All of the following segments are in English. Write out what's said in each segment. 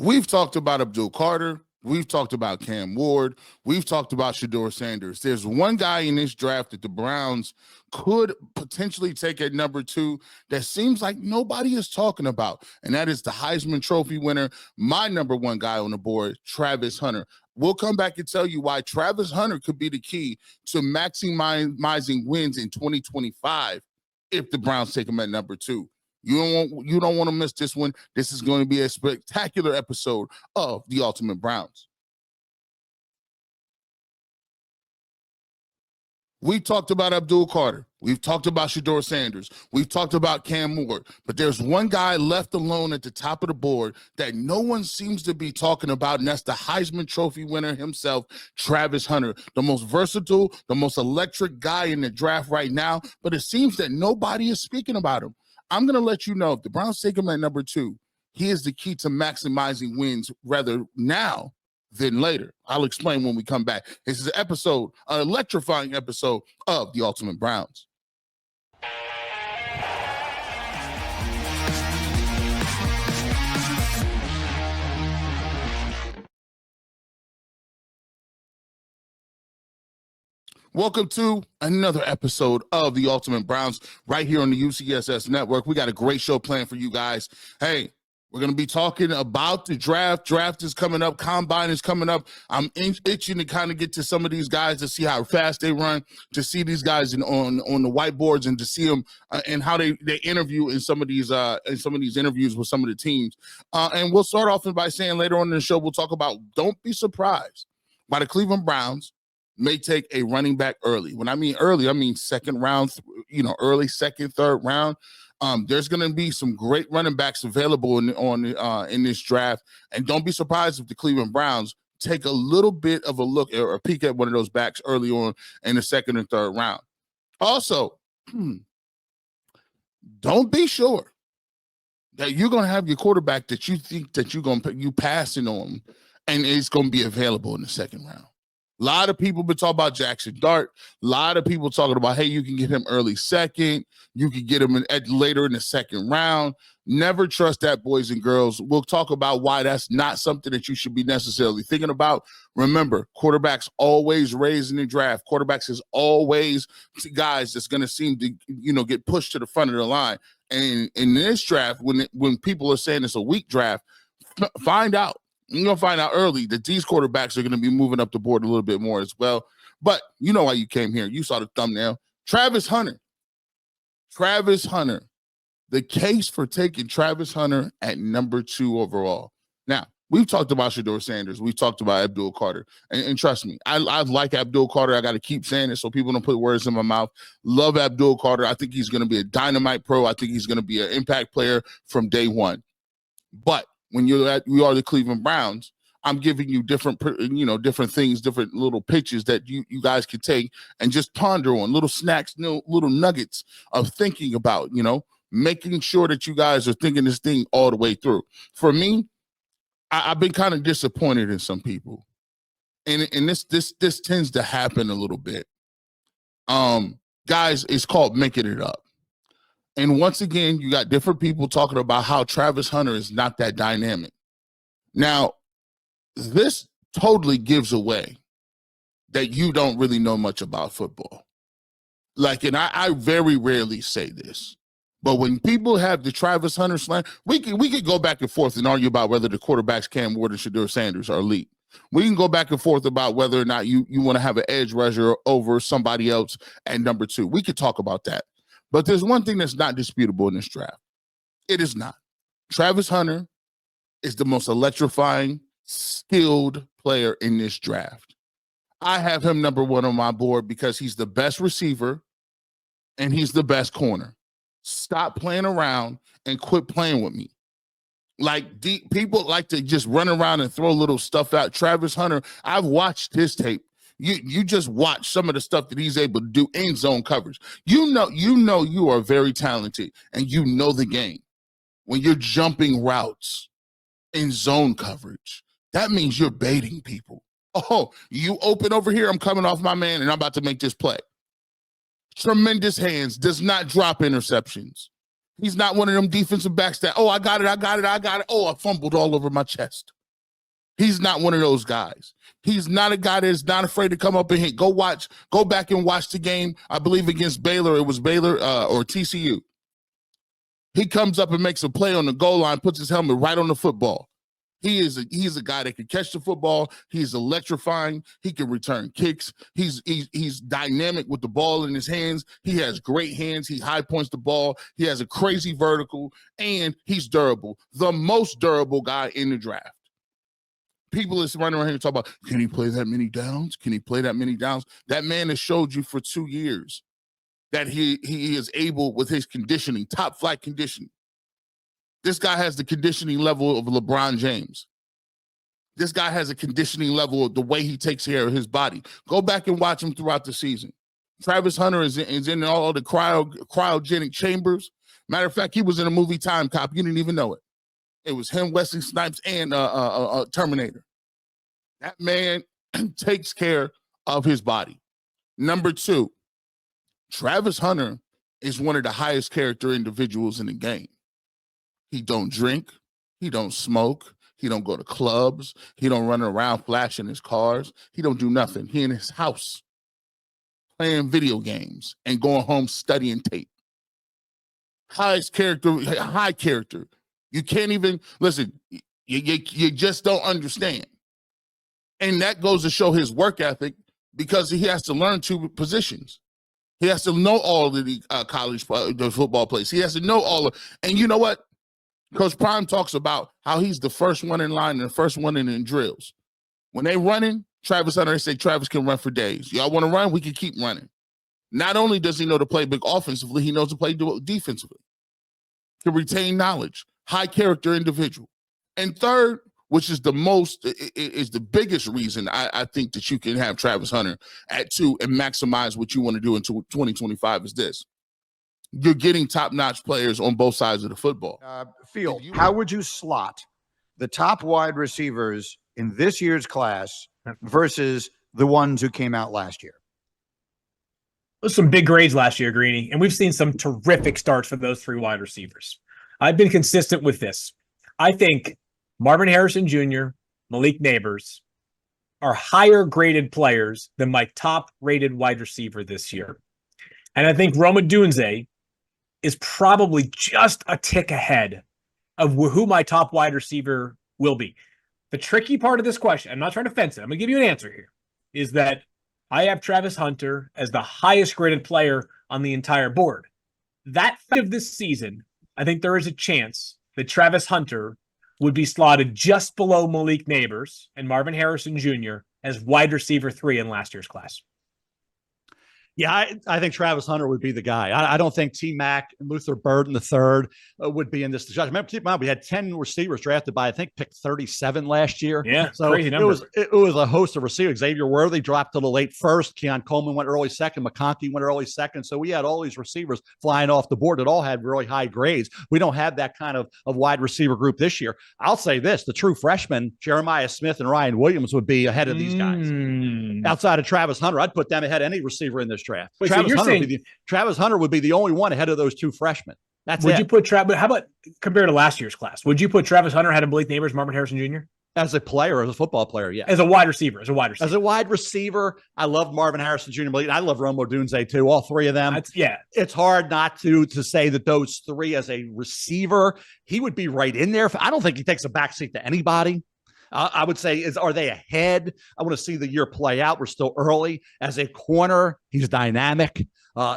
We've talked about Abdul Carter. We've talked about Cam Ward. We've talked about Shedeur Sanders. There's one guy in this draft that the Browns could potentially take at number 2 that seems like nobody is talking about, and that is the Heisman Trophy winner, my number 1 guy on the board, Travis Hunter. We'll come back and tell you why Travis Hunter could be the key to maximizing wins in 2025 if the Browns take him at number 2. You don't want to miss this one. This is going to be a spectacular episode of the Ultimate Browns. We talked about Abdul Carter. We've talked about Shedeur Sanders. We've talked about Cam Ward. But there's one guy left alone at the top of the board that no one seems to be talking about, and that's the Heisman Trophy winner himself, Travis Hunter, the most versatile, the most electric guy in the draft right now. But it seems that nobody is speaking about him. I'm going to let you know, if the Browns take him at number 2, he is the key to maximizing wins rather now than later. I'll explain when we come back. This is an electrifying episode of the Ultimate Browns. Welcome to another episode of the Ultimate Browns right here on the UCSS Network. We got a great show planned for you guys. Hey, we're going to be talking about the draft. Draft is coming up. Combine is coming up. I'm itching to kind of get to some of these guys to see how fast they run, to see these guys on the whiteboards, and to see them and how they interview in some of these interviews with some of the teams. And we'll start off by saying later on in the show, we'll talk about, don't be surprised by the Cleveland Browns may take a running back early. When I mean early, I mean second round, early second, third round. There's going to be some great running backs available in this draft, and don't be surprised if the Cleveland Browns take a little bit of a look or a peek at one of those backs early on in the second and third round. Also, don't be sure that you're going to have your quarterback that you think that you passing on, and it's going to be available in the second round. A lot of people been talking about Jackson Dart. A lot of people talking about, hey, you can get him early second. You can get him later in the second round. Never trust that, boys and girls. We'll talk about why that's not something that you should be necessarily thinking about. Remember, quarterbacks always raised in the draft. Quarterbacks is always guys that's going to seem to, get pushed to the front of the line. And in this draft, when people are saying it's a weak draft, find out. You're going to find out early that these quarterbacks are going to be moving up the board a little bit more as well. But you know why you came here. You saw the thumbnail. Travis Hunter. The case for taking Travis Hunter at number 2 overall. Now, we've talked about Shedeur Sanders. We've talked about Abdul Carter. And trust me, I like Abdul Carter. I got to keep saying it so people don't put words in my mouth. Love Abdul Carter. I think he's going to be a dynamite pro. I think he's going to be an impact player from day one. But when you are the Cleveland Browns, I'm giving you different things, different little pitches that you guys can take and just ponder on, little snacks, little nuggets of thinking about, making sure that you guys are thinking this thing all the way through. For me, I've been kind of disappointed in some people, and this tends to happen a little bit. Guys, it's called making it up. And once again, you got different people talking about how Travis Hunter is not that dynamic. Now, this totally gives away that you don't really know much about football. And I very rarely say this, but when people have the Travis Hunter slang, we could go back and forth and argue about whether the quarterbacks Cam Ward and Shedeur Sanders are elite. We can go back and forth about whether or not you want to have an edge rusher over somebody else at number 2. We could talk about that. But there's one thing that's not disputable in this draft. It is not. Travis Hunter is the most electrifying, skilled player in this draft. I have him number 1 on my board because he's the best receiver and he's the best corner. Stop playing around and quit playing with me. People like to just run around and throw little stuff out. Travis Hunter, I've watched his tape. You just watch some of the stuff that he's able to do in zone coverage. You know you are very talented and you know the game. When you're jumping routes in zone coverage, that means you're baiting people. Oh, you open over here, I'm coming off my man and I'm about to make this play. Tremendous hands, does not drop interceptions. He's not one of them defensive backs that, oh, I got it. Oh, I fumbled all over my chest. He's not one of those guys. He's not a guy that's not afraid to come up and hit. Go back and watch the game. I believe against Baylor, it was Baylor or TCU. He comes up and makes a play on the goal line, puts his helmet right on the football. He's a guy that can catch the football. He's electrifying. He can return kicks. He's dynamic with the ball in his hands. He has great hands. He high points the ball. He has a crazy vertical, and he's durable. The most durable guy in the draft. People is running around here talking about, can he play that many downs? Can he play that many downs? That man has showed you for 2 years that he is able with his conditioning, top flight conditioning. This guy has the conditioning level of LeBron James. This guy has a conditioning level of the way he takes care of his body. Go back and watch him throughout the season. Travis Hunter is in all the cryogenic chambers. Matter of fact, he was in a movie Time Cop. You didn't even know it. It was him, Wesley Snipes, and Terminator. That man takes care of his body. Number 2, Travis Hunter is one of the highest character individuals in the game. He don't drink. He don't smoke. He don't go to clubs. He don't run around flashing his cars. He don't do nothing. He in his house playing video games and going home studying tape. High character. You can't even, listen, you just don't understand. And that goes to show his work ethic because he has to learn 2 positions. He has to know all of the college the football plays. He has to know all of, and you know what? Coach Prime talks about how he's the first one in line and the first one in drills. When they running, Travis Hunter, they say Travis can run for days. Y'all want to run? We can keep running. Not only does he know to play big offensively, he knows to play defensively. To retain knowledge. High character individual. And third, which is the biggest reason I think that you can have Travis Hunter at 2 and maximize what you want to do into 2025 is this. You're getting top-notch players on both sides of the football. Phil, how would you slot the top wide receivers in this year's class versus the ones who came out last year? There's some big grades last year, Greeny, and we've seen some terrific starts for those 3 wide receivers. I've been consistent with this. I think Marvin Harrison Jr., Malik Neighbors are higher graded players than my top rated wide receiver this year. And I think Rome Odunze is probably just a tick ahead of who my top wide receiver will be. The tricky part of this question, I'm not trying to fence it, I'm going to give you an answer here, is that I have Travis Hunter as the highest graded player on the entire board. That of this season, I think there is a chance that Travis Hunter would be slotted just below Malik Neighbors and Marvin Harrison Jr. as wide receiver 3 in last year's class. Yeah, I think Travis Hunter would be the guy. I don't think T-Mac and Luther Burden III would be in this discussion. Remember, keep in mind, we had 10 receivers drafted by, I think, pick 37 last year. Yeah, so crazy number. It was a host of receivers. Xavier Worthy dropped to the late first. Keon Coleman went early second. McConkey went early second. So we had all these receivers flying off the board that all had really high grades. We don't have that kind of wide receiver group this year. I'll say this, the true freshmen, Jeremiah Smith and Ryan Williams, would be ahead of these guys. Outside of Travis Hunter, I'd put them ahead of any receiver in this draft. Wait, Travis Hunter would be the only one ahead of those 2 freshmen. Would you put Travis? How about compared to last year's class? Would you put Travis Hunter ahead of Malik Neighbors, Marvin Harrison Jr.? As a player, as a football player, yeah. As a wide receiver, As a wide receiver, I love Marvin Harrison Jr. Malik. I love Rome Odunze too. All 3 of them. It's hard not to say that those 3 as a receiver, he would be right in there. I don't think he takes a backseat to anybody. I would say, are they ahead? I want to see the year play out. We're still early. As a corner, he's dynamic.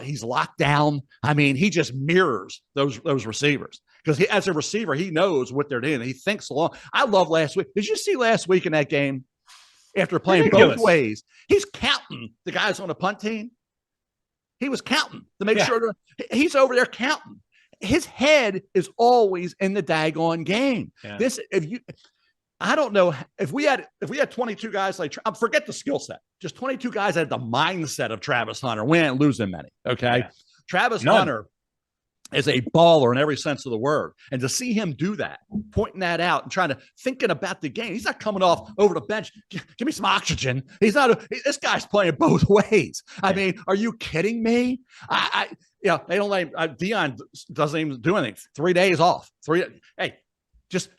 He's locked down. I mean, he just mirrors those receivers because as a receiver, he knows what they're doing. He thinks along. I love last week. Did you see last week in that game after playing both ways? He's counting the guys on the punt team. He was counting to make sure he's over there counting. His head is always in the daggone game. Yeah. I don't know if we had 22 guys like forget the skill set, just 22 guys that had the mindset of Travis Hunter. We ain't losing many. Okay. Yeah. Travis Hunter is a baller in every sense of the word. And to see him do that, pointing that out and thinking about the game, he's not coming off over the bench. Give me some oxygen. This guy's playing both ways. I mean, are you kidding me? They don't let him, Deion doesn't even do anything. 3 days off. Hey, just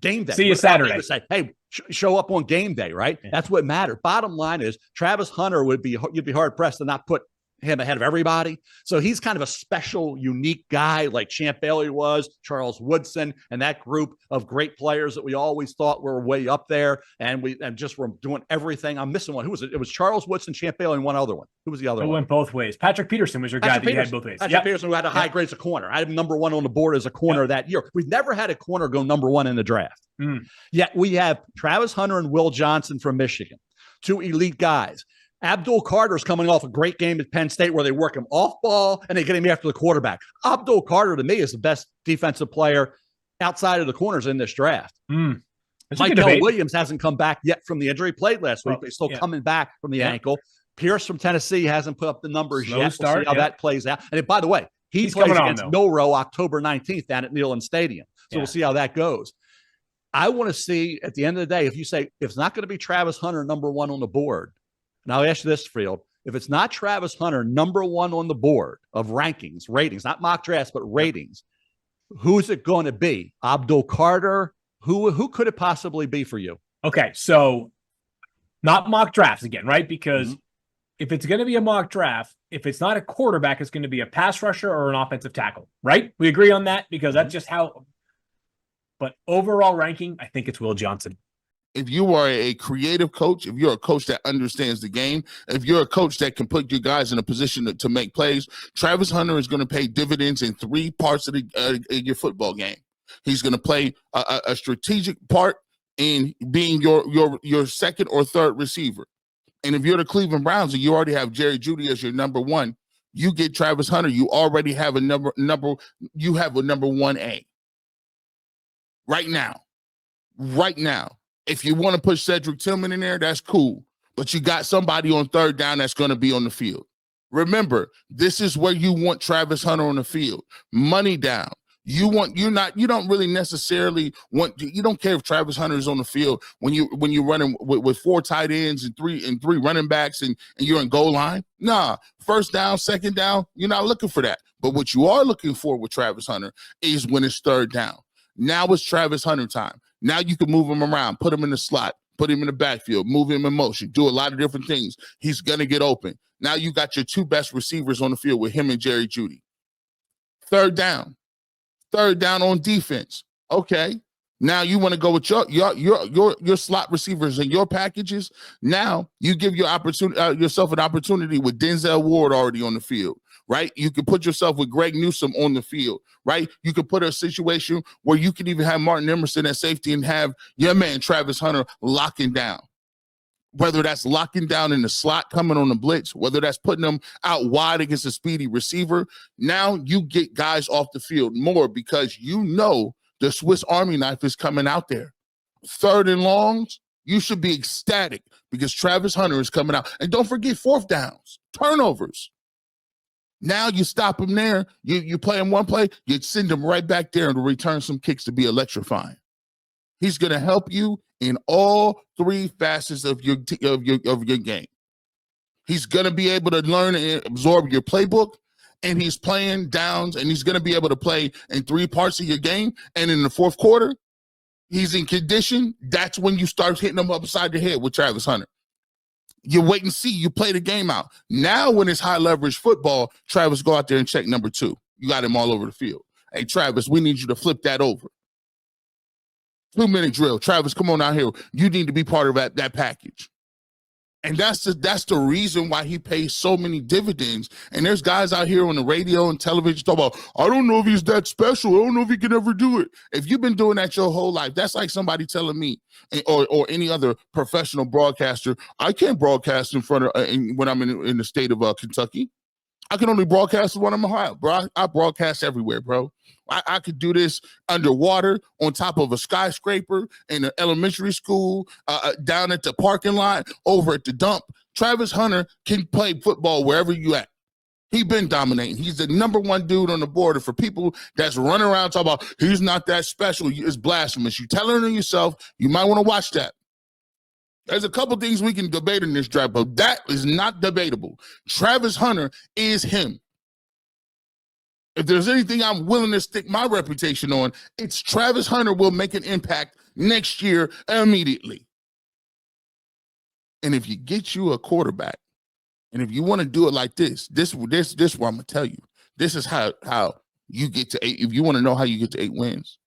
game day. See you Saturday. Say, hey, show up on game day, right? Yeah. That's what mattered. Bottom line is Travis Hunter you'd be hard pressed to not put him ahead of everybody. So he's kind of a special, unique guy like Champ Bailey was, Charles Woodson, and that group of great players that we always thought were way up there. And just were doing everything. I'm missing one. Who was it? It was Charles Woodson, Champ Bailey, and one other one. Who was the other one? It went both ways. Patrick Peterson was your guy that you had both ways. Patrick Peterson, who had a high grade as a corner. I had him number 1 on the board as a corner that year. We've never had a corner go number 1 in the draft. Yet we have Travis Hunter and Will Johnson from Michigan, 2 elite guys. Abdul Carter's coming off a great game at Penn State where they work him off ball and they get him after the quarterback. Abdul Carter, to me, is the best defensive player outside of the corners in this draft. Michael Williams hasn't come back yet from the injury. Played last week, but he's still coming back from the ankle. Pierce from Tennessee hasn't put up the numbers yet. We'll see how that plays out. And by the way, he's plays against Milroe October 19th down at Neyland Stadium. So we'll see how that goes. I want to see at the end of the day, if you say, if it's not going to be Travis Hunter number 1 on the board, and I'll ask you this, Field, if it's not Travis Hunter number 1 on the board of ratings, not mock drafts, but ratings, who's it going to be? Abdul Carter? Who could it possibly be for you? Okay, so not mock drafts again, right? Because if it's going to be a mock draft, if it's not a quarterback, it's going to be a pass rusher or an offensive tackle, right? We agree on that because that's just how. But overall ranking, I think it's Will Johnson. If you are a creative coach, if you're a coach that understands the game, if you're a coach that can put your guys in a position to make plays, Travis Hunter is going to pay dividends in 3 parts of your football game. He's going to play a strategic part in being your second or third receiver. And if you're the Cleveland Browns and you already have Jerry Jeudy as your number 1, you get Travis Hunter, you already have a number 1A. Right now. If you want to put Cedric Tillman in there, that's cool. But you got somebody on 3rd down that's going to be on the field. Remember, this is where you want Travis Hunter on the field. Money down. You don't really necessarily want, you don't care if Travis Hunter is on the field when you're running with 4 tight ends and three running backs and you're in goal line. Nah, 1st down, 2nd down, you're not looking for that. But what you are looking for with Travis Hunter is when it's 3rd down. Now it's Travis Hunter time. Now you can move him around, put him in the slot, put him in the backfield, move him in motion, do a lot of different things. He's going to get open. Now you got your 2 best receivers on the field with him and Jerry Jeudy. 3rd down on defense. Okay. Now you want to go with your slot receivers and your packages. Now you give yourself an opportunity with Denzel Ward already on the field. Right? You can put yourself with Greg Newsome on the field, right? You could put a situation where you can even have Martin Emerson at safety and have your man Travis Hunter locking down. Whether that's locking down in the slot coming on the blitz, whether that's putting them out wide against a speedy receiver, now you get guys off the field more because you know the Swiss Army knife is coming out there. 3rd and longs, you should be ecstatic because Travis Hunter is coming out. And don't forget 4th downs, turnovers. Now you stop him there. You play him one play, you send him right back there to return some kicks to be electrifying. He's going to help you in all 3 facets of your game. He's going to be able to learn and absorb your playbook, and he's playing downs, and he's going to be able to play in 3 parts of your game. And in the 4th quarter, he's in condition. That's when you start hitting him upside the head with Travis Hunter. You wait and see. You play the game out. Now, when it's high leverage football, Travis, go out there and check number 2. You got him all over the field. Hey, Travis, we need you to flip that over. 2-minute drill. Travis, come on out here. You need to be part of that package. And that's the reason why he pays so many dividends. And there's guys out here on the radio and television talk about, I don't know if he's that special. I don't know if he can ever do it. If you've been doing that your whole life, that's like somebody telling me or any other professional broadcaster, I can't broadcast in front of when I'm in the state of Kentucky. I can only broadcast when I'm in Ohio, bro. I broadcast everywhere, bro. I could do this underwater, on top of a skyscraper, in an elementary school, down at the parking lot, over at the dump. Travis Hunter can play football wherever you at. He been dominating. He's the number one dude on the board. And for people that's running around talking about he's not that special, it's blasphemous. You telling on yourself, you might want to watch that. There's a couple things we can debate in this draft, but that is not debatable. Travis Hunter is him. If there's anything I'm willing to stick my reputation on, it's Travis Hunter will make an impact next year immediately. And if you get you a quarterback, and if you want to do it like this what I'm gonna tell you. This is how you get to 8. If you want to know how you get to 8 wins,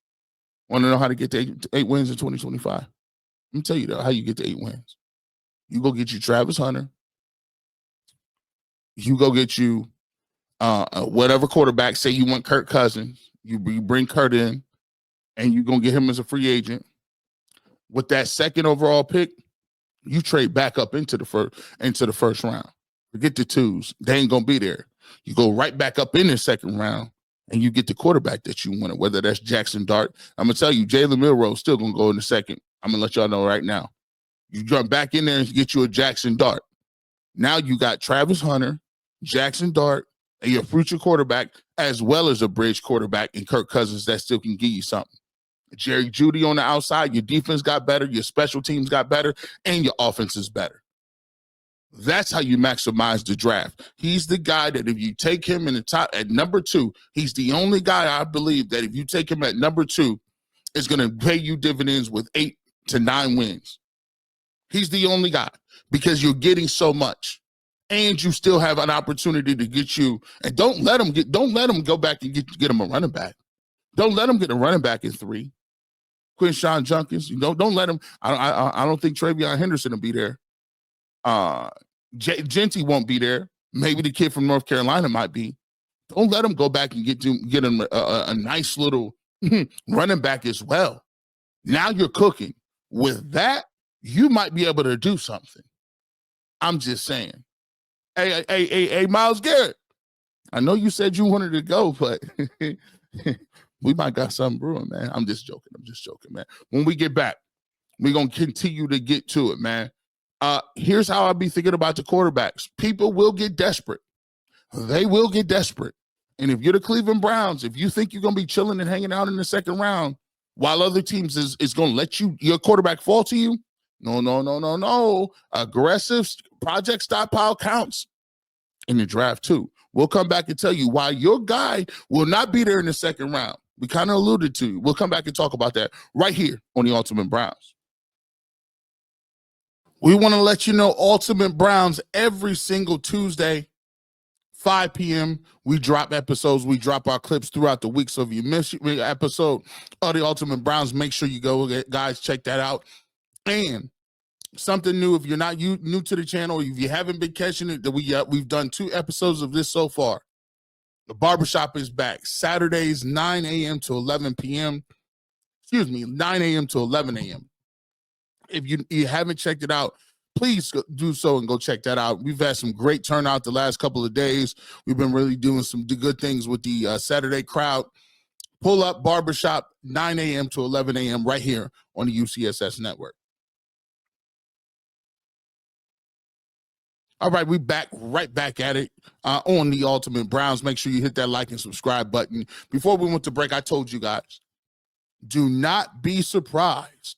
want to know how to get to 8 wins in 2025. Let me tell you how you get to 8 wins. You go get you Travis Hunter. You go get you whatever quarterback. Say you want Kirk Cousins. You bring Kurt in, and you're gonna get him as a free agent. With that second overall pick, you trade back up into the first round. Forget the 2s. They ain't gonna be there. You go right back up in the second round, and you get the quarterback that you wanted, whether that's Jackson Dart. I'm gonna tell you, Jalen Milroe still gonna go in the second. I'm gonna let y'all know right now. You jump back in there and get you a Jackson Dart. Now you got Travis Hunter, Jackson Dart, and your future quarterback, as well as a bridge quarterback in Kirk Cousins that still can give you something. Jerry Jeudy on the outside, your defense got better, your special teams got better, and your offense is better. That's how you maximize the draft. He's the guy that if you take him in the top at number 2, he's the only guy I believe that if you take him at number 2, is going to pay you dividends with 8 to 9 wins. He's the only guy because you're getting so much, and you still have an opportunity to get you. And don't let him go back and get him a running back. Don't let him get a running back in 3. Quinshawn Junkins, don't let him. I don't think Travion Henderson will be there. Genty won't be there. Maybe the kid from North Carolina might be. Don't let him go back and get him a nice little running back as well. Now you're cooking. With that, you might be able to do something. I'm just saying. Hey, Myles Garrett. I know you said you wanted to go, but we might got something brewing, man. I'm just joking, man. When we get back, we're going to continue to get to it, man. Here's how I be thinking about the quarterbacks. People will get desperate. They will get desperate. And if you're the Cleveland Browns, if you think you're going to be chilling and hanging out in the second round while other teams is going to let your quarterback fall to you, no. Aggressive project stockpile counts in the draft too. We'll come back and tell you why your guy will not be there in the second round. We kind of alluded to. We'll come back and talk about that right here on the Ultimate Browns. We want to let you know Ultimate Browns every single Tuesday, 5 p.m. We drop episodes. We drop our clips throughout the week. So if you miss an episode of the Ultimate Browns, make sure you go, guys, check that out. And something new, if you're not new to the channel, if you haven't been catching it, that we've done 2 episodes of this so far. The barbershop is back. Saturdays, 9 a.m. to 11 p.m. 9 a.m. to 11 a.m. If you haven't checked it out, please do so and go check that out. We've had some great turnout the last couple of days. We've been really doing some good things with the Saturday crowd. Pull up barbershop, 9 a.m. to 11 a.m. right here on the UCSS network. All right, we right back at it on the Ultimate Browns. Make sure you hit that like and subscribe button. Before we went to break, I told you guys, do not be surprised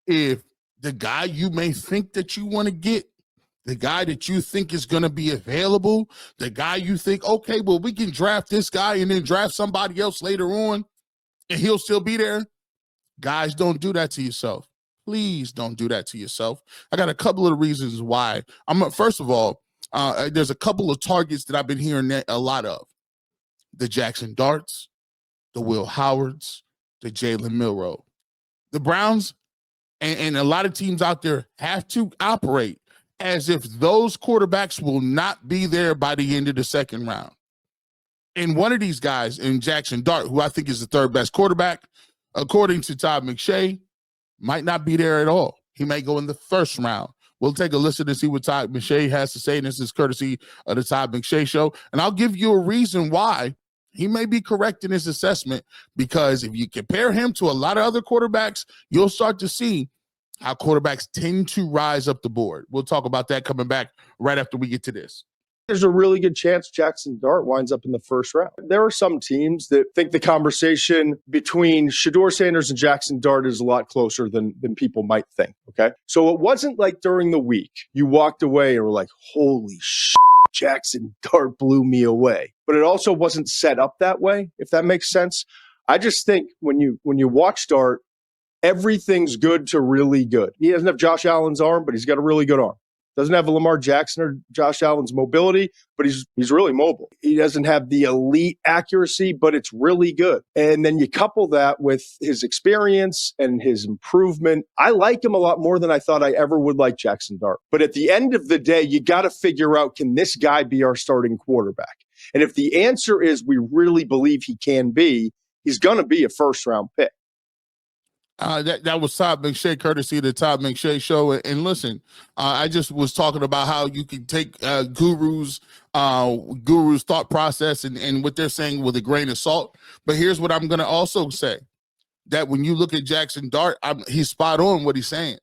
if the guy you may think that you want to get, the guy that you think is going to be available, the guy you think, okay, well, we can draft this guy and then draft somebody else later on, and he'll still be there. Guys, don't do that to yourself. Please don't do that to yourself. I got a couple of reasons why. First of all, there's a couple of targets that I've been hearing a lot of. The Jackson Darts, the Will Howards, the Jalen Milroe. The Browns and a lot of teams out there have to operate as if those quarterbacks will not be there by the end of the second round. And one of these guys in Jackson Dart, who I think is the 3rd best quarterback, according to Todd McShay, might not be there at all. He may go in the 1st round. We'll take a listen to see what Todd McShay has to say. And this is courtesy of the Todd McShay Show. And I'll give you a reason why he may be correct in his assessment, because if you compare him to a lot of other quarterbacks, you'll start to see how quarterbacks tend to rise up the board. We'll talk about that coming back right after we get to this. There's a really good chance Jackson Dart winds up in the first round. There are some teams that think the conversation between Shedeur Sanders and Jackson Dart is a lot closer than people might think, okay? So it wasn't like during the week you walked away and were like, holy shit, Jackson Dart blew me away. But it also wasn't set up that way, if that makes sense. I just think when you watch Dart, everything's good to really good. He doesn't have Josh Allen's arm, but he's got a really good arm. Doesn't have Lamar Jackson or Josh Allen's mobility, but he's really mobile. He doesn't have the elite accuracy, but it's really good. And then you couple that with his experience and his improvement. I like him a lot more than I thought I ever would like Jackson Dart. But at the end of the day, you got to figure out, can this guy be our starting quarterback? And if the answer is we really believe he can be, he's going to be a first-round pick. That was Todd McShay, courtesy of the Todd McShay Show. And listen, I just was talking about how you can take Guru's thought process and what they're saying with a grain of salt. But here's what I'm going to also say, that when you look at Jackson Dart, he's spot on what he's saying.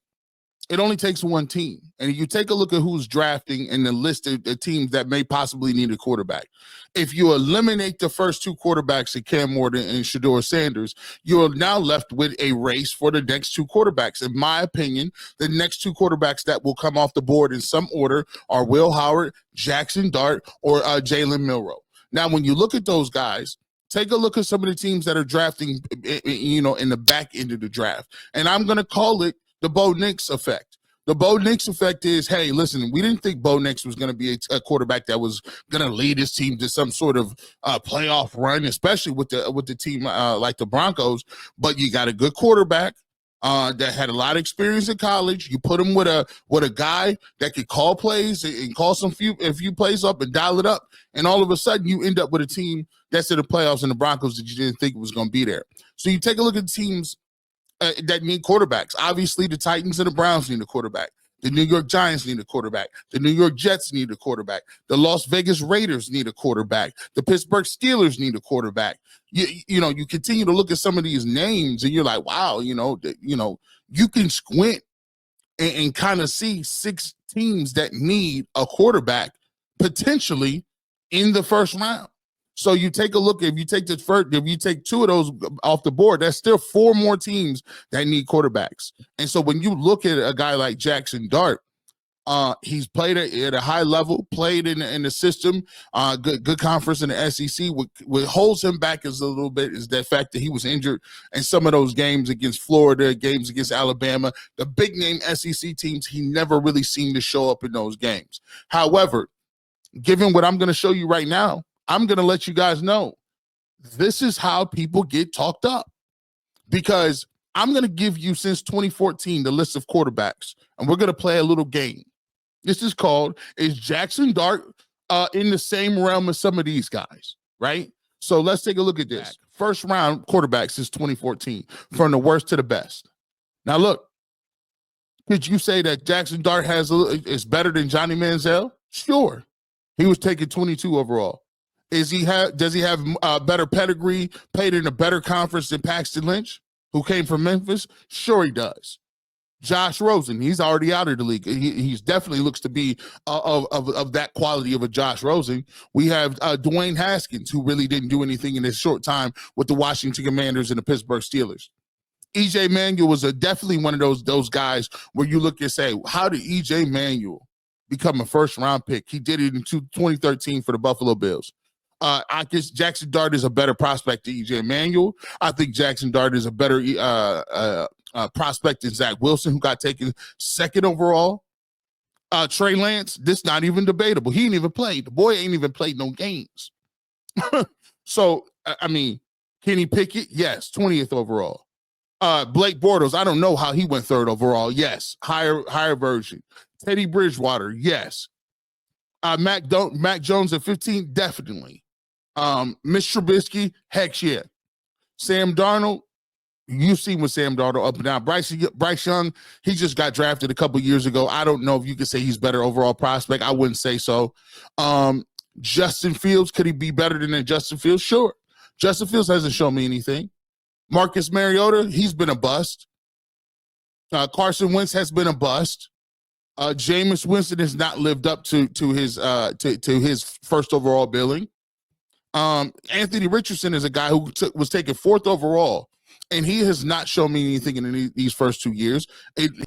It only takes one team. And you take a look at who's drafting in the list of the teams that may possibly need a quarterback. If you eliminate the first two quarterbacks, Cam Morton and Shedeur Sanders, you're now left with a race for the next two quarterbacks. In my opinion, the next two quarterbacks that will come off the board in some order are Will Howard, Jackson Dart, or Jalen Milroe. Now, when you look at those guys, take a look at some of the teams that are drafting, in the back end of the draft. And I'm going to call it the Bo Nix effect. The Bo Nix effect is, hey, listen, we didn't think Bo Nix was going to be a quarterback that was going to lead his team to some sort of playoff run, especially with the team like the Broncos. But you got a good quarterback that had a lot of experience in college. You put him with a guy that could call plays and call a few plays up and dial it up, and all of a sudden you end up with a team that's in the playoffs and the Broncos that you didn't think was going to be there. So you take a look at teams that need quarterbacks. Obviously, the Titans and the Browns need a quarterback. The New York Giants need a quarterback. The New York Jets need a quarterback. The Las Vegas Raiders need a quarterback. The Pittsburgh Steelers need a quarterback. You continue to look at some of these names, and you're like, wow, you can squint and kind of see 6 teams that need a quarterback potentially in the first round. So you take a look, if you take 2 of those off the board, that's still 4 more teams that need quarterbacks. And so when you look at a guy like Jackson Dart, he's played at a high level, played in the system, good conference in the SEC. What holds him back is a little bit is the fact that he was injured in some of those games against Florida, games against Alabama, the big name SEC teams. He never really seemed to show up in those games. However, given what I'm going to show you right now, I'm going to let you guys know this is how people get talked up, because I'm going to give you, since 2014, the list of quarterbacks, and we're going to play a little game. This is called, is Jackson Dart in the same realm as some of these guys, right? So let's take a look at this. First round quarterbacks since 2014, from the worst to the best. Now look, could you say that Jackson Dart is better than Johnny Manziel? Sure. He was taken 22 overall. Does he have better pedigree, played in a better conference than Paxton Lynch, who came from Memphis? Sure he does. Josh Rosen, he's already out of the league. He's definitely looks to be of that quality of a Josh Rosen. We have Dwayne Haskins, who really didn't do anything in his short time with the Washington Commanders and the Pittsburgh Steelers. E.J. Manuel was definitely one of those guys where you look and say, how did E.J. Manuel become a first-round pick? He did it in 2013 for the Buffalo Bills. I guess Jackson Dart is a better prospect than E.J. Manuel. I think Jackson Dart is a better prospect than Zach Wilson, who got taken 2nd overall. Trey Lance, this not even debatable. He ain't even played. The boy ain't even played no games. So, I mean, Kenny Pickett, yes, 20th overall. Blake Bortles, I don't know how he went 3rd overall. Yes, higher version. Teddy Bridgewater, yes. Mac Jones at 15, definitely. Mitch Trubisky, heck yeah. Sam Darnold, you've seen with Sam Darnold up and down. Bryce Young, he just got drafted a couple years ago. I don't know if you could say he's better overall prospect. I wouldn't say so. Justin Fields, could he be better than Justin Fields? Sure. Justin Fields hasn't shown me anything. Marcus Mariota, he's been a bust. Carson Wentz has been a bust. Jameis Winston has not lived up to his first overall billing. Anthony Richardson is a guy who was taken 4th overall, and he has not shown me anything in these first 2 years.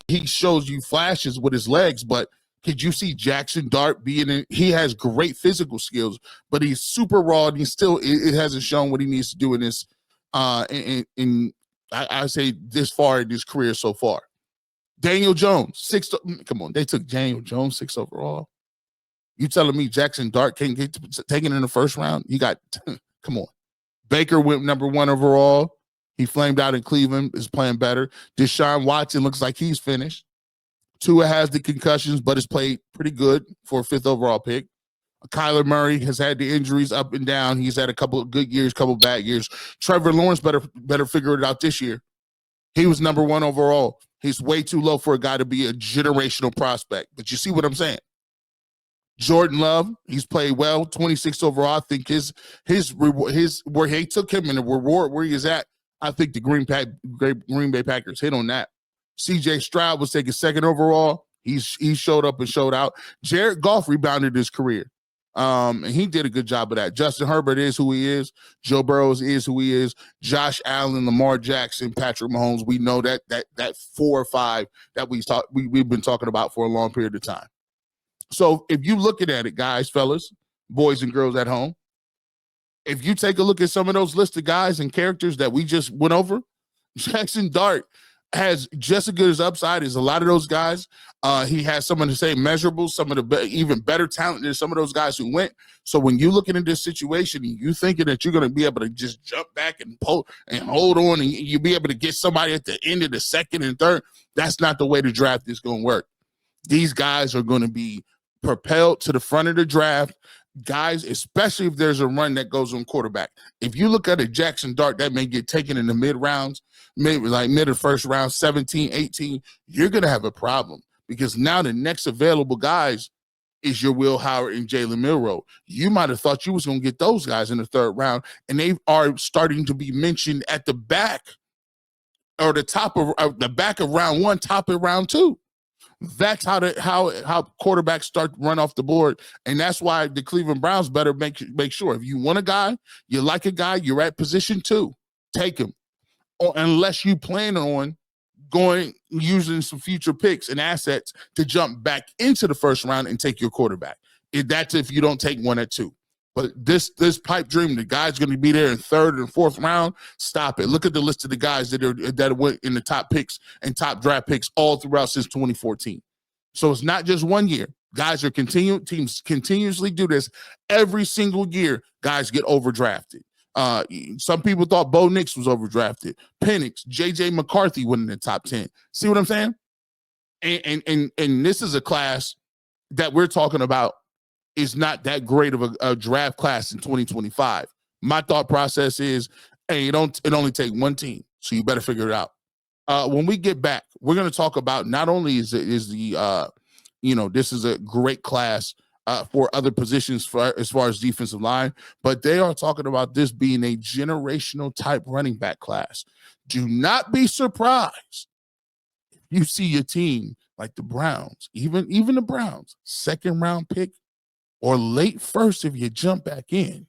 He shows you flashes with his legs, but could you see Jackson Dart being in? He has great physical skills, but he's super raw, and it hasn't shown what he needs to do in this. I say this far in his career so far. Daniel Jones, 6th. Come on, they took Daniel Jones 6th overall. You telling me Jackson Dart can't get taken in the first round? You got, come on. Baker went number 1 overall. He flamed out in Cleveland, is playing better. Deshaun Watson looks like he's finished. Tua has the concussions, but has played pretty good for a 5th overall pick. Kyler Murray has had the injuries up and down. He's had a couple of good years, couple of bad years. Trevor Lawrence better figure it out this year. He was number 1 overall. He's way too low for a guy to be a generational prospect. But you see what I'm saying? Jordan Love, he's played well, 26th overall. I think his where he took him and the reward where he is at, I think the Green Bay Packers hit on that. CJ Stroud was taken 2nd overall. He showed up and showed out. Jared Goff rebounded his career. And he did a good job of that. Justin Herbert is who he is. Joe Burrow is who he is. Josh Allen, Lamar Jackson, Patrick Mahomes. We know that 4 or 5 that we've been talking about for a long period of time. So if you looking at it, guys, fellas, boys and girls at home, if you take a look at some of those list of guys and characters that we just went over, Jackson Dart has just as good as upside as a lot of those guys. He has some of the same measurables, some of the even better talent than some of those guys who went. So when you're looking at this situation and you thinking that you're going to be able to just jump back and pull and hold on and you'll be able to get somebody at the end of the 2nd and 3rd, that's not the way the draft is going to work. These guys are going to be propelled to the front of the draft. Guys, especially if there's a run that goes on quarterback. If you look at a Jackson Dart that may get taken in the mid rounds, maybe like mid of first round, 17, 18, you're going to have a problem because now the next available guys is your Will Howard and Jalen Milroe. You might have thought you was going to get those guys in the 3rd round, and they are starting to be mentioned at the back or the top of the back of round 1, top of round 2. That's how quarterbacks start to run off the board, and that's why the Cleveland Browns better make sure if you want a guy, you like a guy, you're at position 2, take him. Or unless you plan on using some future picks and assets to jump back into the 1st round and take your quarterback. That's if you don't take one at 2. But this pipe dream, the guy's going to be there in 3rd and 4th round. Stop it. Look at the list of the guys that went in the top picks and top draft picks all throughout since 2014. So it's not just 1 year. Guys are teams continuously do this every single year. Guys get overdrafted. Some people thought Bo Nix was overdrafted. Penix, J.J. McCarthy went in the top 10. See what I'm saying? And this is a class that we're talking about is not that great of a draft class in 2025. My thought process is, hey, it only take 1 team, so you better figure it out. When we get back, we're going to talk about not only this is a great class for other positions as far as defensive line, but they are talking about this being a generational type running back class. Do not be surprised if you see your team like the Browns, even the Browns, 2nd round pick, or late 1st if you jump back in,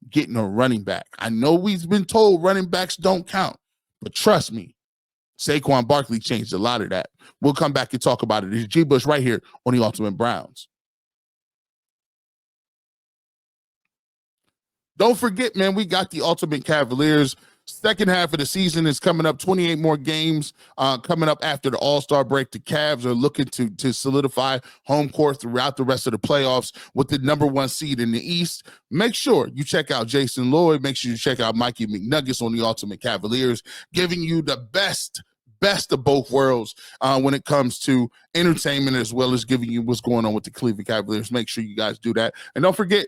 getting a running back. I know we've been told running backs don't count, but trust me, Saquon Barkley changed a lot of that. We'll come back and talk about it. It's G. Bush right here on the Ultimate Browns. Don't forget, man, we got the Ultimate Cavaliers. 2nd half of the season is coming up, 28 more games coming up after the All-Star break. The Cavs are looking to solidify home court throughout the rest of the playoffs with the number 1 seed in the East. Make sure you check out Jason Lloyd. Make sure you check out Mikey McNuggets on the Ultimate Cavaliers, giving you the best of both worlds when it comes to entertainment as well as giving you what's going on with the Cleveland Cavaliers. Make sure you guys do that. And don't forget,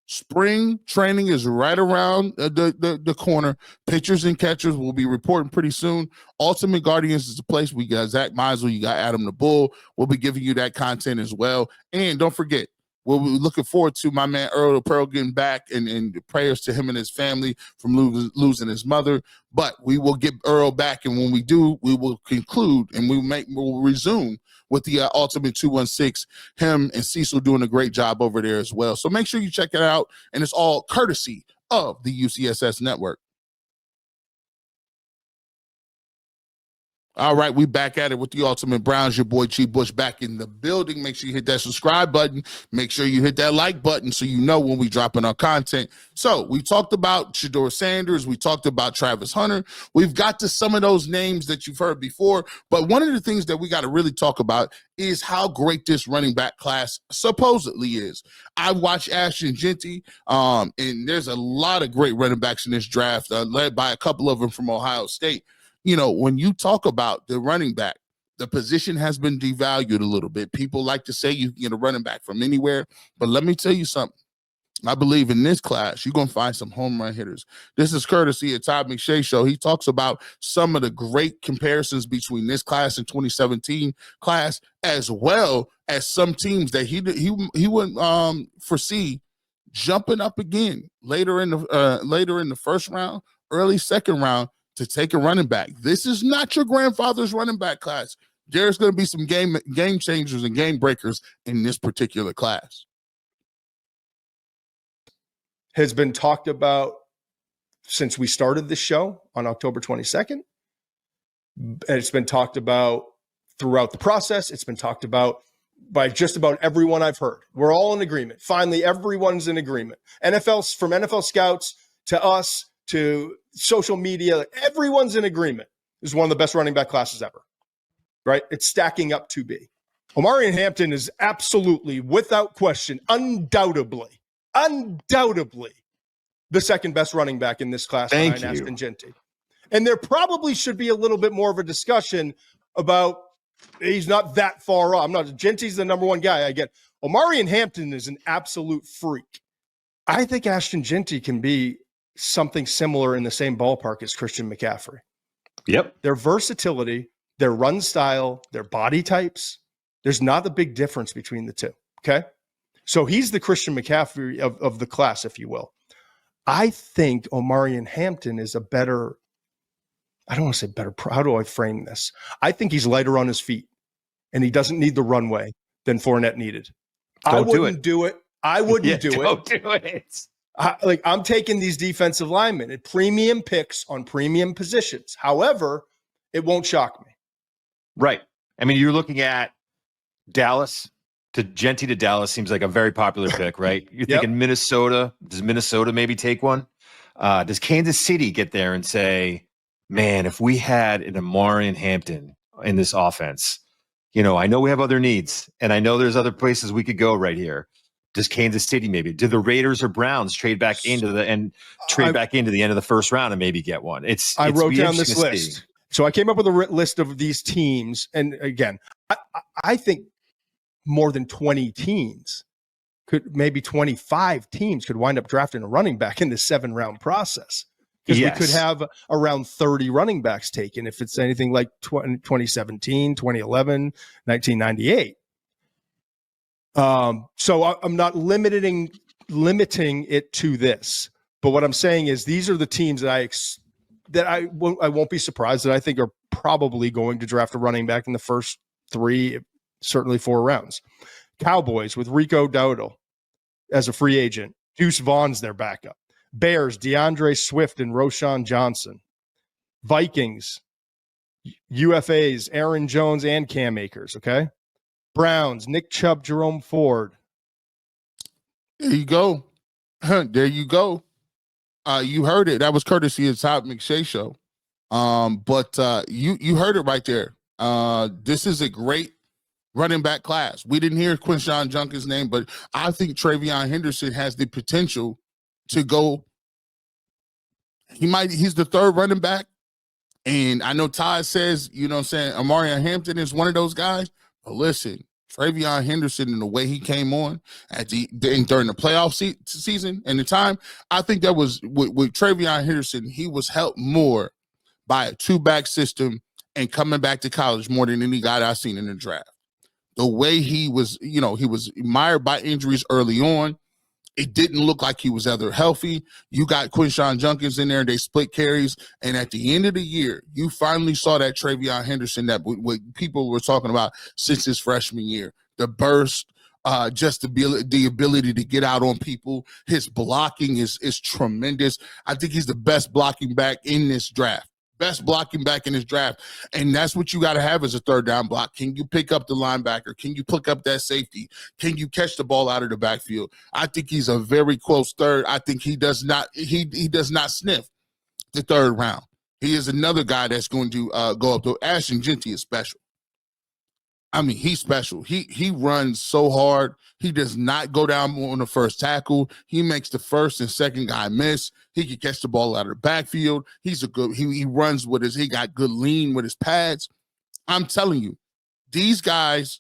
spring training is right around the corner. Pitchers and catchers will be reporting pretty soon. Ultimate Guardians is the place. We got Zach Meisel, you got Adam the Bull. We'll be giving you that content as well. And don't forget, we're looking forward to my man Earl Pearl getting back, and prayers to him and his family from losing his mother. But we will get Earl back, and when we do, we will conclude and we'll resume with the Ultimate 216. Him and Cecil doing a great job over there as well. So make sure you check it out, and it's all courtesy of the UCSS Network. All right, we back at it with the Ultimate Browns. Your boy G Bush back in the building. Make sure you hit that subscribe button. Make sure you hit that like button so you know when we dropping our content. So we talked about Shedeur Sanders. We talked about Travis Hunter. We've got to some of those names that you've heard before. But one of the things that we got to really talk about is how great this running back class supposedly is. I watched Ashton Jeanty, and there's a lot of great running backs in this draft, led by a couple of them from Ohio State. You know, when you talk about the running back, the position has been devalued a little bit. People like to say you can get a running back from anywhere, but let me tell you something. I believe in this class, you're going to find some home run hitters. This is courtesy of Todd McShay Show. He talks about some of the great comparisons between this class and 2017 class, as well as some teams that he wouldn't foresee jumping up again later in the first round, early second round, to take a running back. This is not your grandfather's running back class. There's going to be some game changers and game breakers in this particular class. Has been talked about since we started this show on October 22nd. And it's been talked about throughout the process. It's been talked about by just about everyone I've heard. We're all in agreement. Finally, everyone's in agreement. From NFL scouts to us, to social media, everyone's in agreement. This is one of the best running back classes ever, right? It's stacking up to be. Omarion Hampton is absolutely, without question, undoubtedly, the second best running back in this class behind Ashton Jeanty. And there probably should be a little bit more of a discussion about he's not that far off. Jeanty's the number one guy. I get Omarion Hampton is an absolute freak. I think Ashton Jeanty can be something similar in the same ballpark as Christian McCaffrey. Yep. Their versatility, their run style, their body types, there's not a big difference between the two. Okay. So he's the Christian McCaffrey of the class, if you will. I think Omarion Hampton is a better, I don't want to say better. How do I frame this? I think he's lighter on his feet and he doesn't need the runway than Fournette needed. I wouldn't do it. Don't do it. I'm taking these defensive linemen at premium picks on premium positions. However, it won't shock me. Right. I mean, you're looking at Dallas to Jeanty to Dallas seems like a very popular pick, right? You're thinking Minnesota. Does Minnesota maybe take one? Does Kansas City get there and say, man, if we had an Omarion Hampton in this offense, you know, I know we have other needs and I know there's other places we could go right here. Does Kansas City maybe? Do the Raiders or Browns trade back into the end of the first round and maybe get one? I wrote down this list. So I came up with a list of these teams. And again, I think more than 20 teams maybe 25 teams could wind up drafting a running back in this 7-round process. Because we could have around 30 running backs taken if it's anything like 2017, 2011, 1998. So I'm not limiting it to this, but what I'm saying is these are the teams that I won't be surprised that I think are probably going to draft a running back in the first 3, certainly 4 rounds. Cowboys with Rico Dowdle as a free agent. Deuce Vaughn's their backup. Bears, DeAndre Swift and Roschon Johnson. Vikings, UFAs, Aaron Jones and Cam Akers, okay? Browns, Nick Chubb, Jerome Ford. There you go. There you go. You heard it. That was courtesy of Todd McShay Show. But you heard it right there. This is a great running back class. We didn't hear Quinshon Junkins' name, but I think TreVeyon Henderson has the potential to go. He's the 3rd running back. And I know Todd says, you know what I'm saying, Omarion Hampton is one of those guys. But listen, TreVeyon Henderson and the way he came on during the playoff season and the time, I think that was with TreVeyon Henderson, he was helped more by a 2-back system and coming back to college more than any guy I've seen in the draft. the way he was, he was mired by injuries early on. It didn't look like he was ever healthy. You got Quinshawn Junkins in there, and they split carries. And at the end of the year, you finally saw that Travion Henderson that what people were talking about since his freshman year. The burst, just the ability to get out on people. His blocking is tremendous. I think he's the best blocking back in this draft. Best blocking back in his draft. And that's what you got to have as a third down block. Can you pick up the linebacker? Can you pick up that safety? Can you catch the ball out of the backfield? I think he's a very close third. I think he does not sniff the third round. He is another guy that's going to go up to Ashton Jeanty is special. I mean, he's special. He runs so hard. He does not go down on the first tackle. He makes the first and second guy miss. He can catch the ball out of the backfield. He's a good. He runs with he got good lean with his pads. I'm telling you, these guys,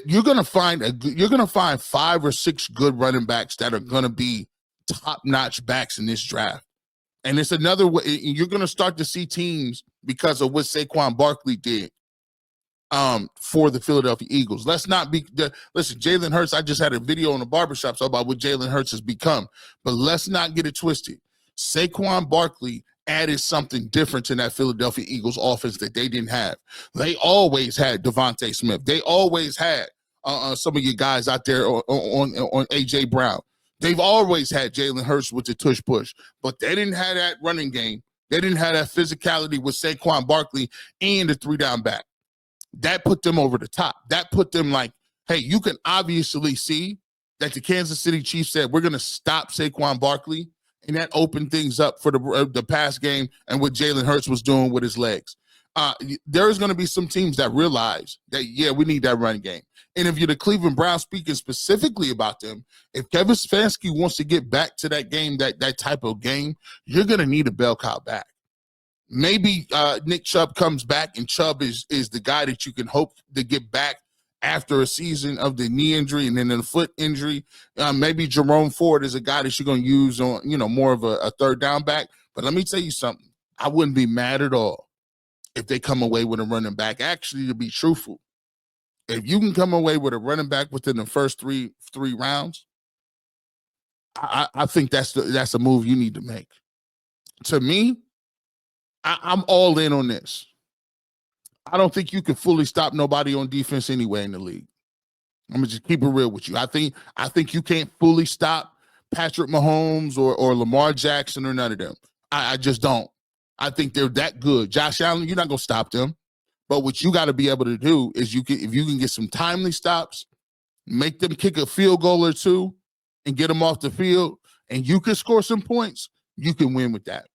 you're gonna find 5 or 6 good running backs that are gonna be top-notch backs in this draft. And it's another way you're gonna start to see teams because of what Saquon Barkley did. For the Philadelphia Eagles. Listen, Jalen Hurts, I just had a video on the barbershop about what Jalen Hurts has become, but let's not get it twisted. Saquon Barkley added something different to that Philadelphia Eagles offense that they didn't have. They always had Devontae Smith. They always had some of you guys out there on A.J. Brown. They've always had Jalen Hurts with the tush push, but they didn't have that running game. They didn't have that physicality with Saquon Barkley and the 3-down back. That put them over the top. That put them like, hey, you can obviously see that the Kansas City Chiefs said, we're going to stop Saquon Barkley, and that opened things up for the pass game and what Jalen Hurts was doing with his legs. There's going to be some teams that realize that, yeah, we need that running game. And if you're the Cleveland Browns, speaking specifically about them, if Kevin Stefanski wants to get back to that game, that type of game, you're going to need a bell cow back. Maybe Nick Chubb comes back, and Chubb is the guy that you can hope to get back after a season of the knee injury and then the foot injury. Maybe Jerome Ford is a guy that you're going to use on, more of a third down back. But let me tell you something. I wouldn't be mad at all if they come away with a running back. Actually, to be truthful, if you can come away with a running back within the first three rounds, I think that's a move you need to make. To me, I'm all in on this. I don't think you can fully stop nobody on defense anyway in the league. I'm gonna just keep it real with you. I think you can't fully stop Patrick Mahomes or Lamar Jackson or none of them. I just don't. I think they're that good. Josh Allen, you're not gonna stop them. But what you got to be able to do is if you can get some timely stops, make them kick a field goal or two, and get them off the field, and you can score some points, you can win with that.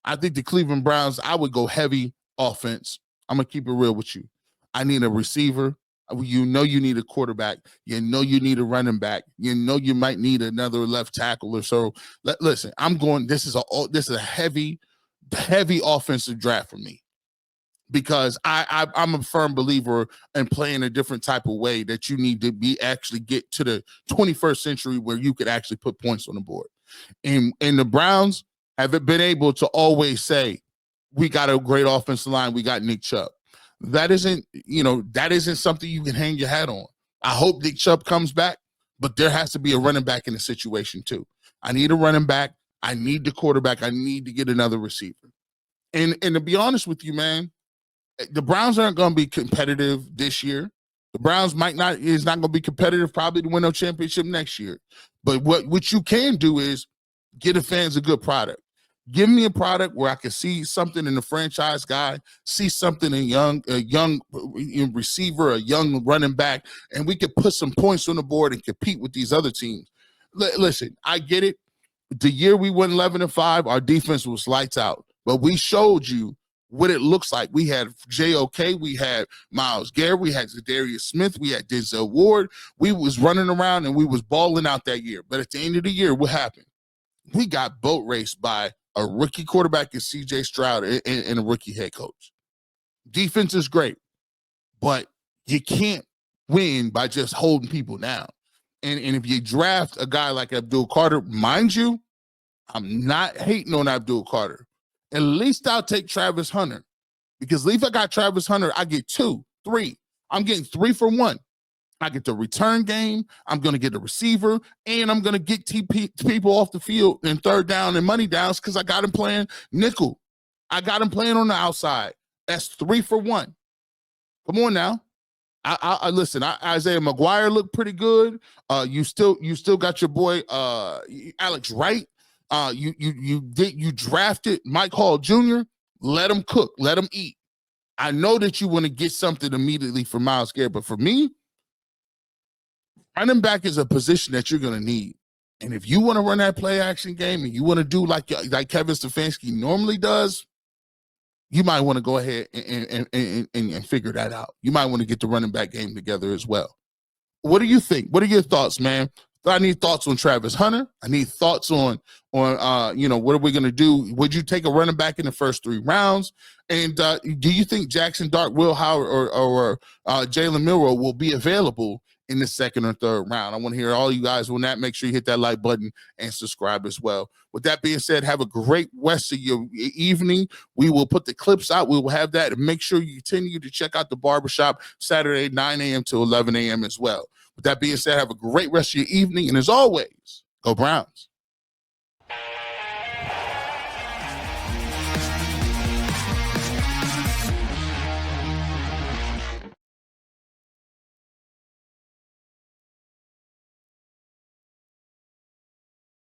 I think the Cleveland Browns, I would go heavy offense. I'm going to keep it real with you. I need a receiver. You need a quarterback. You need a running back. You might need another left tackle or so. Listen, this is a heavy offensive draft for me because I'm a firm believer in playing a different type of way that you need to actually get to the 21st century where you could actually put points on the board. And the Browns have been able to always say, we got a great offensive line. We got Nick Chubb. That isn't something you can hang your hat on. I hope Nick Chubb comes back, but there has to be a running back in the situation too. I need a running back. I need the quarterback. I need to get another receiver. And to be honest with you, man, the Browns aren't going to be competitive this year. The Browns is not going to be competitive probably to win a championship next year. But what you can do is get the fans a good product. Give me a product where I can see something in the franchise guy, see something in a young receiver, a young running back, and we can put some points on the board and compete with these other teams. Listen, I get it. The year we went 11-5, our defense was lights out, but we showed you what it looks like. We had JOK, we had Myles Garrett, we had Zadarius Smith, we had Denzel Ward. We was running around and we was balling out that year. But at the end of the year, what happened? We got boat raced by a rookie quarterback in C.J. Stroud and a rookie head coach. Defense is great, but you can't win by just holding people down. And if you draft a guy like Abdul Carter, mind you, I'm not hating on Abdul Carter. At least I'll take Travis Hunter, because if I got Travis Hunter, I get 2, 3. I'm getting 3 for 1. I get the return game. I'm going to get the receiver, and I'm going to get people off the field in third down and money downs because I got him playing nickel. I got him playing on the outside. That's 3 for 1. Come on now. I listen. Isaiah McGuire looked pretty good. You still got your boy Alex Wright. You drafted Mike Hall Jr. Let him cook. Let him eat. I know that you want to get something immediately for Myles Garrett, but for me, running back is a position that you're going to need. And if you want to run that play action game and you want to do like Kevin Stefanski normally does, you might want to go ahead and figure that out. You might want to get the running back game together as well. What do you think? What are your thoughts, man? I need thoughts on Travis Hunter. I need thoughts on what are we going to do? Would you take a running back in the first 3 rounds? And do you think Jackson Dart, Will Howard, or Jalen Milroe will be available in the 2nd or 3rd round? I want to hear all you guys on that. Make sure you hit that like button and subscribe as well. With that being said, have a great rest of your evening. We will put the clips out. We will have that. And make sure you continue to check out the barbershop Saturday, 9 a.m. to 11 a.m. as well. With that being said, have a great rest of your evening. And as always, go Browns.